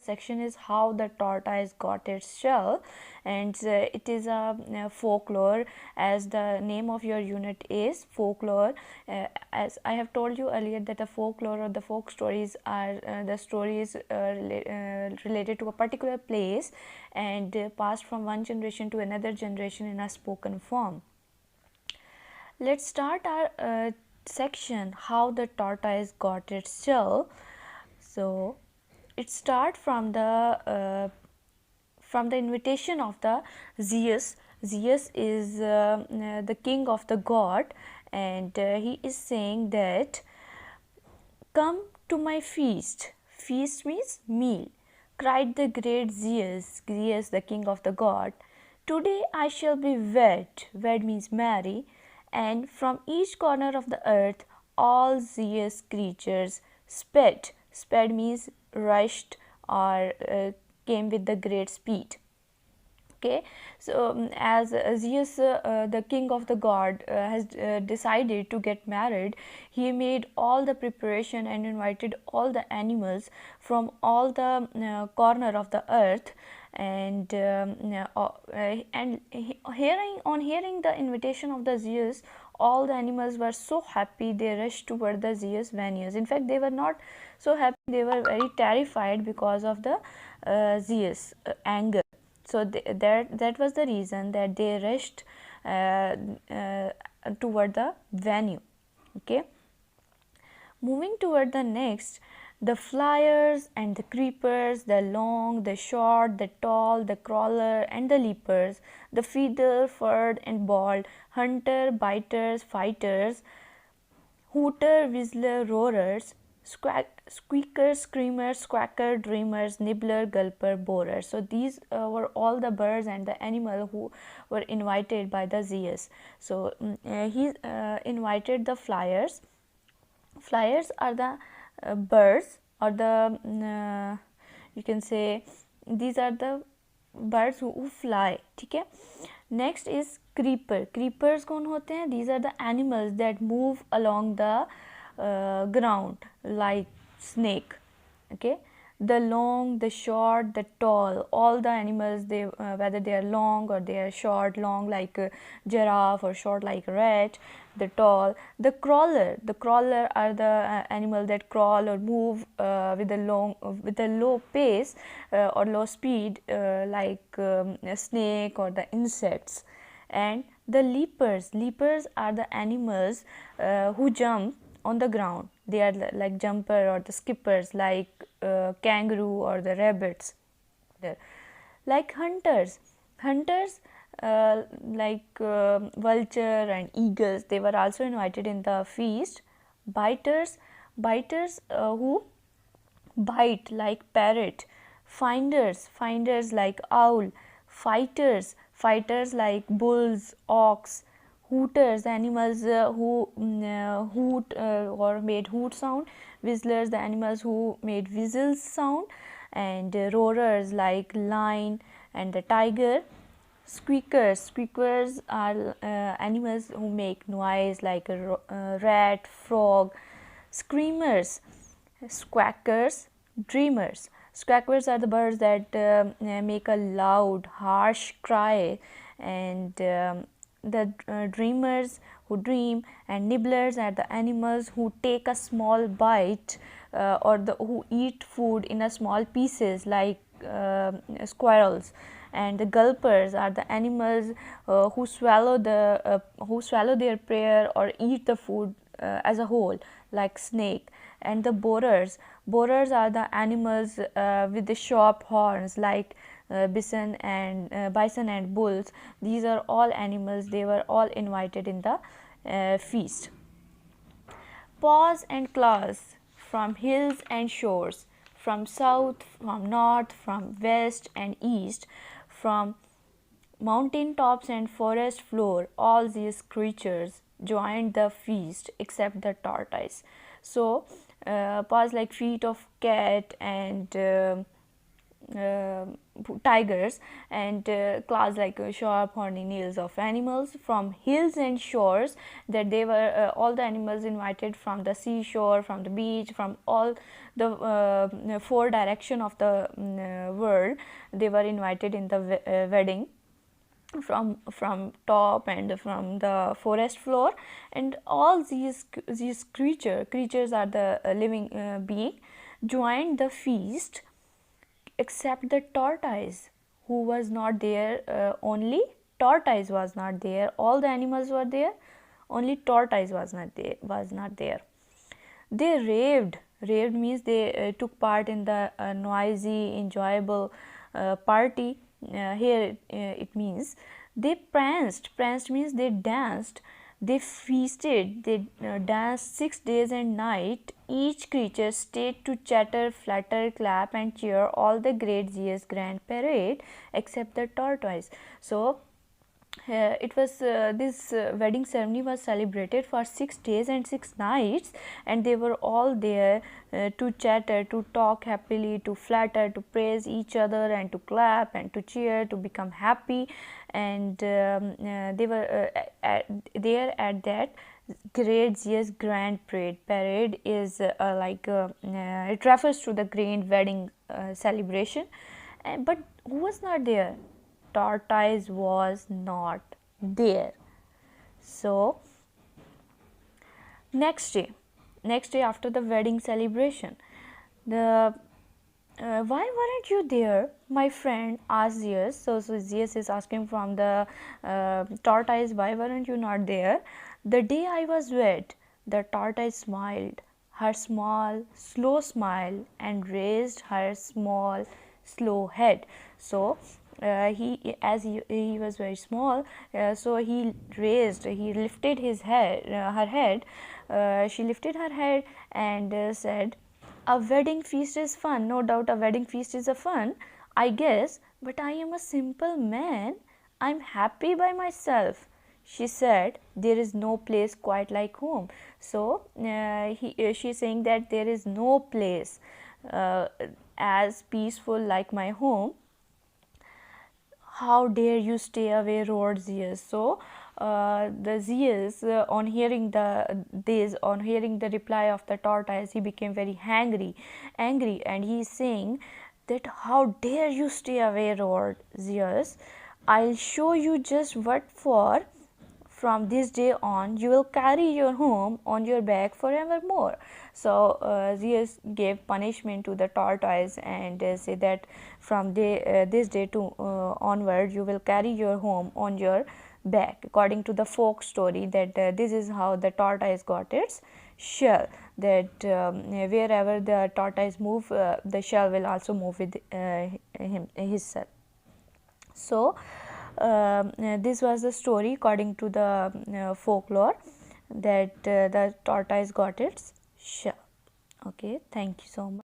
section is how the tortoise got its shell, and it is a folklore, as the name of your unit is folklore. As I have told you earlier that the folklore or the folk stories are the stories related to a particular place and passed from one generation to another generation in a spoken form. Let's start our section how the tortoise got its shell. So it starts from the invitation of the Zeus. Zeus is the king of the god, and he is saying that, "Come to my feast." Feast means meal. Cried the great Zeus, Zeus the king of the god, "Today I shall be wed." Wed means marry. And from each corner of the earth all Zeus creatures sped. Sped means rushed or came with the great speed. Okay, so as Zeus, the king of the god, has decided to get married, he made all the preparation and invited all the animals from all the corner of the earth, and hearing the invitation of the Zeus, all the animals were so happy they rushed toward the Zeus venues. In fact, they were not so happy, they were very terrified because of the Zeus anger. So that was the reason that they rushed toward the venue. Okay, moving toward the next, the flyers and the creepers, the long, the short, the tall, the crawler and the leapers, the feather, furred and bald, hunter, biters, fighters, hooter, whistler, roarers, squeakers, screamers, quacker, dreamers, nibbler, gulper, borer. So these were all the birds and the animal who were invited by the Zeus. So he invited the flyers. Flyers are the birds, or the you can say these are the birds who fly. ठीक है. Next is creeper. Creepers कौन होते हैं? These are the animals that move along the ground like snake. Okay, the long, the short, the tall, all the animals, they whether they are long or they are short, long like a giraffe or short like a rat, the tall, the crawler. The crawler are the animal that crawl or move with a low pace or low speed like a snake or the insects. And the leapers. Leapers are the animals who jump on the ground. They are like jumper or the skippers like kangaroo or the rabbits. Like hunters. Hunters like vulture and eagles, they were also invited in the feast. Biters. Biters who bite like parrot. Finders. Finders like owl. Fighters. Fighters like bulls, ox. Hooters, animals who hoot or made hoot sound. Whistlers, the animals who made whistles sound. And roarers like lion and the tiger. Squeakers. Squeakers are animals who make noise like a rat, frog. Screamers. Squawkers. Dreamers. Squawkers are the birds that make a loud, harsh cry. And the dreamers who dream. And nibblers are the animals who take a small bite or who eat food in a small pieces like squirrels. And the gulpers are the animals who swallow their prey or eat the food as a whole like snake. And the borers are the animals with the sharp horns like bison and bulls. These are all animals, they were all invited in the feast. Paws and claws, from hills and shores, from south, from north, from west and east, from mountain tops and forest floor, all these creatures joined the feast except the tortoise. So paws like feet of cat and tigers and claws like sharp horny nails of animals from hills and shores, that they were all the animals invited from the seashore, from the beach, from all the four direction of the world. They were invited in the wedding from top and from the forest floor, and all these creatures are the living being joined the feast, except the tortoise, who was not there. Only tortoise was not there. All the animals were there, only tortoise was not there. They raved. Raved means they took part in the noisy, enjoyable party. Here it means they pranced. Pranced means they danced. They feasted. They danced 6 days and night. Each creature stayed to chatter, flutter, clap, and cheer all the great Zeus grand parade, except the tortoise. So it was this wedding ceremony was celebrated for 6 days and 6 nights, and they were all there to chatter, to talk happily, to flatter, to praise each other, and to clap and to cheer, to become happy. And they were there at that great Zeus grand parade. Parade is it refers to the grand wedding celebration. But who was not there? Tortoise was not there. So next day after the wedding celebration, the why weren't you there, my friend? Asked Zeus. So Zeus is asking from the tortoise, why weren't you not there? The day I was wed, the tortoise smiled her small, slow smile and raised her small, slow head. So he was very small, so he lifted his head, her head. She lifted her head and said, "A wedding feast is fun. No doubt, a wedding feast is a fun, I guess. But I am a simple man. I'm happy by myself." She said, "There is no place quite like home." So she's saying that there is no place as peaceful like my home. "How dare you stay away?" roared Zeus. So the Zeus, on hearing the reply of the tortoise, he became very angry, and he is saying that, "How dare you stay away?" roared Zeus. "I'll show you just what for. From this day on, you will carry your home on your back forevermore." So Zeus gave punishment to the tortoise and said that from this day to onward, you will carry your home on your back. According to the folk story, that this is how the tortoise got its shell. That wherever the tortoise move, the shell will also move with himself. So this was the story according to the folklore, that the tortoise got its shell. Okay, thank you so much.